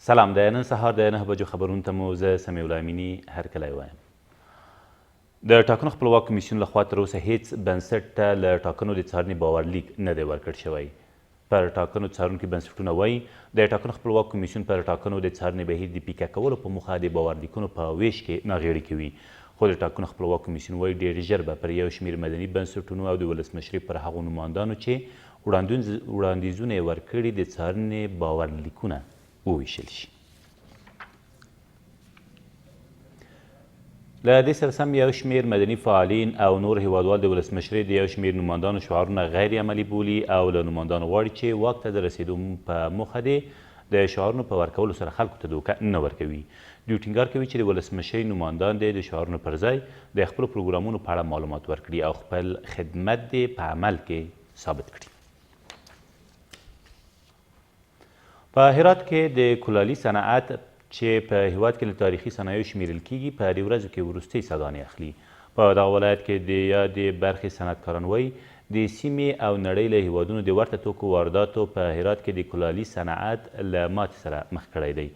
سلام، د نن سهار د 9 بجو خبرونو ته مو زه سمیع الله امیني هرکلی وایم. د ټاکنو خپلواک کمیسیون لخوا تر اوسه هیڅ بنسټ ته له ټاکنو د څارنې باورلیک نه دی ورکړل شوی. پر ټاکنو څارونکي بنسټونه وایي د ټاکنو خپلواک کمیسیون پر ټاکنو د څارنې بهیر د پیکه کولو په موخه د باورلیکونو په ویش کې ناغېړي کوي. خو د ټاکنو خپلواک کمیسیون وایي ډېر ژر به پر یو شمېر مدني بنسټونو او د ولسمشرۍ پر هغو نمایندانو چې وړاندیزونه یې ورکړي د څارنې باورلیکونه وویشل شي. له دې سره سم یو شمېر مدني فعالین او نور هیوادوال د ولسمشرۍ د یو شمېر نمایندانو شعارونه غیر عملي بولي او له نمایندانو غواړي چې واک ته د رسېدو په موخه د شعارونو په ورکولو سره خلکو ته دوکه نه ورکوي. دوی ټینګار کوي چې د ولسمشرۍ نمایندان د شعارونو پر ځای د خپلو پروګرامونو په اړه معلومات ورکړي او خپل خدمت په عمل کې ثابت کړي. په هرات کې د کلالي صنعت چې په هیواد کې له تاریخي صنایعو شمیرل کیږي په دې ورځو کې وروستۍ ساګانې اخلي. په دغه ولایت کې د یادې برخې صنعتکاران وایي د سیمې او نړۍ له هیوادونو د ورته توکو وارداتو په هرات کې د کلالي صنعت له ماتې سره مخ کړی دی.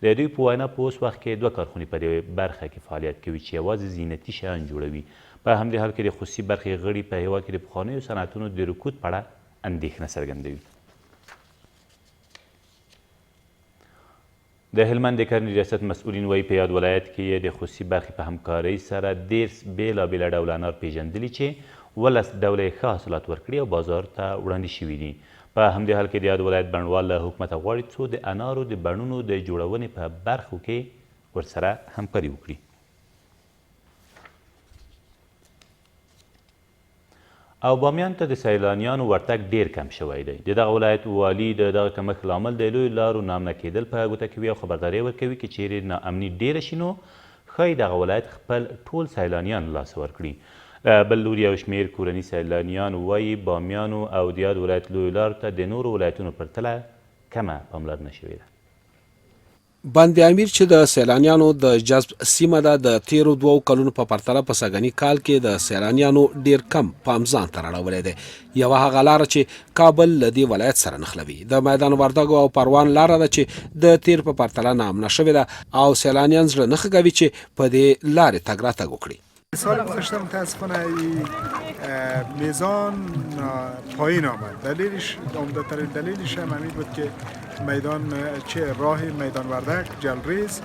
د دوی په وینا په اوس وخت کې 2 کارخونې په دې برخه کې فعالیت کوي چې یوازې زینتي شیان جوړوي. په همدې حال کې د خصوصي برخې غړي په هیواد کې د پخوانیو صنعتونو د رکود په اړه اندېښنه څرګندوي. د هلمند د کرنې ریاست مسؤلین وایي په یاد ولایت کې د خصوصي برخې په همکارۍ سره 10 بېلابېله ډوله انار پیژندلي چې 12 ډوله یې ښه حاصلات ورکړي او بازار ته وړاندې شوي دي. په همدې حال کې د یاد ولایت بڼوال له حکومته غواړي څو د انارو د بڼونو د جوړونې په برخو کې ورسره همکاري وکړي. او بامیان ته د سیلانیانو ورتګ ډیر کم شوی دی. د دغه ولایت والي د دغه کمښت لامل د لویو لارو نامنه کېدل په ګوته کوي او خبرداری ورکوي که چیرې ناامني ډیره شي نو ښایي دغه ولایت خپل ټول سیلانیان له لاسه ورکړي. بل لور یو شمېر کورني سیلانیان وایي بامیانو او د یاد ولایت لویو لارو ته د نورو ولایتونو پرتله کمه پاملرنه شوې ده. بند امیر چې د سیلانیانو د جذب سیمه ده د تیرو 2 کلونو په پرتله په سږني کال کې د سیلانیانو ډیر کم پام ځان ته راړولی دی. یوه هغه لاره چې کابل له دې ولایت سره نښلوي د میدان وردګو او پروان لاره ده چې د تیر په پرتله نامنه شوې ده او سیلانیان زړه نه ښه کوي چې په دې لارې تګ راتګ وکړي. سال گذشته متاسفانه میزان پایین آمد. عمده ترین دلیلش هم همین بود که میدان چه راه میدان وردک جلریز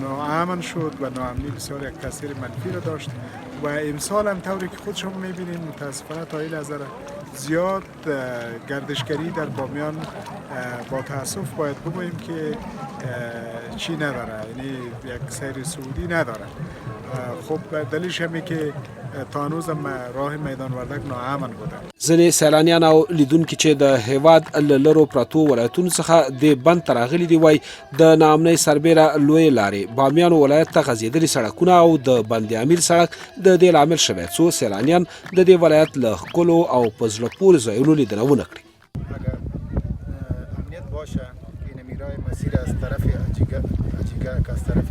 ناامن شد و ناامنی بسیار یک تاثیر منفی را داشت و امسال هم طوری که خود شما میبینید متاسفانه تا این نظر زیاد گردشگری در بامیان با تاسف باید بگوییم که چی نداره، یعنی یک سیر سعودی نداره. خب دلیلش همه که تا هنوز هم راه میدان وردک ناامن بوده. ځینې سیلانیان او لیدونکي چې د هیواد له لرو پرتو ولایتونو څخه د بند ته راغلي دي وایي د ناامنۍ سربیره لویې لارې بامیان ولایت ته غځېدلي سړکونه او د بند امیر سړک د دې لامل شوی څو سیلانیان د دې ولایت له ښکلو او په زړه پورې ځایونو لیدنه ونه کړي. اگر امنیت باشه این میرای مسیر از طرف اجیگه که از طرف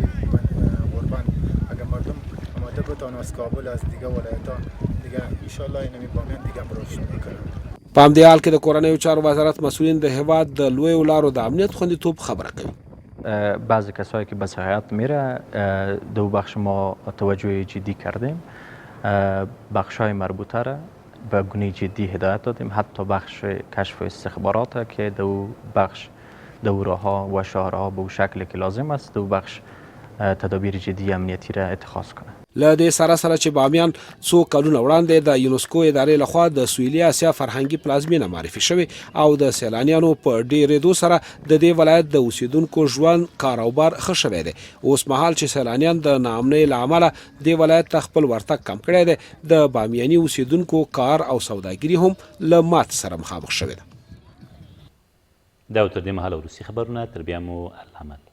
غربان اگر مردم آماده بودن از کابل از دیگه ولایت‌ها دیگه انشالله این بامیان دیگه برش میکنه. په همدې حال کې د کورنیو چارو وزارت مسئولین د هیواد د لویو لارو د امنیت خوندیتوب خبره کوي. بعضی کسایی که به سیاحت میره دو بخش ما توجه جدی کردیم. بخش‌های مربوطه را به گونه جدی هدایت دادیم، حتی بخش کشف استخبارات که دو بخش دوره‌ها و شهرها به شکل که لازم است دو بخش تدابیر جدی امنیتی را اتخاذ کنه. له دې سره سره چې بامیان څو کلونه وړاندې د یونسکو ادارې لخوا د سویلي اسیا فرهنګي پلازمینه معرفي شوې او د سیلانیانو په ډېرېدو سره د دې ولایت د اوسیدونکو ژوند کاروبار ښه شوی دی. اوس مهال چې سیلانیان د ناامنۍ له امله دې ولایت ته خپل ورتګ کم کړی دی د بامیاني اوسیدونکو کار او سوداګري هم له ماتې سره مخامخ شوې ده. دا تر دې مهاله وروستي خبرونه تر بیا مو الله امد.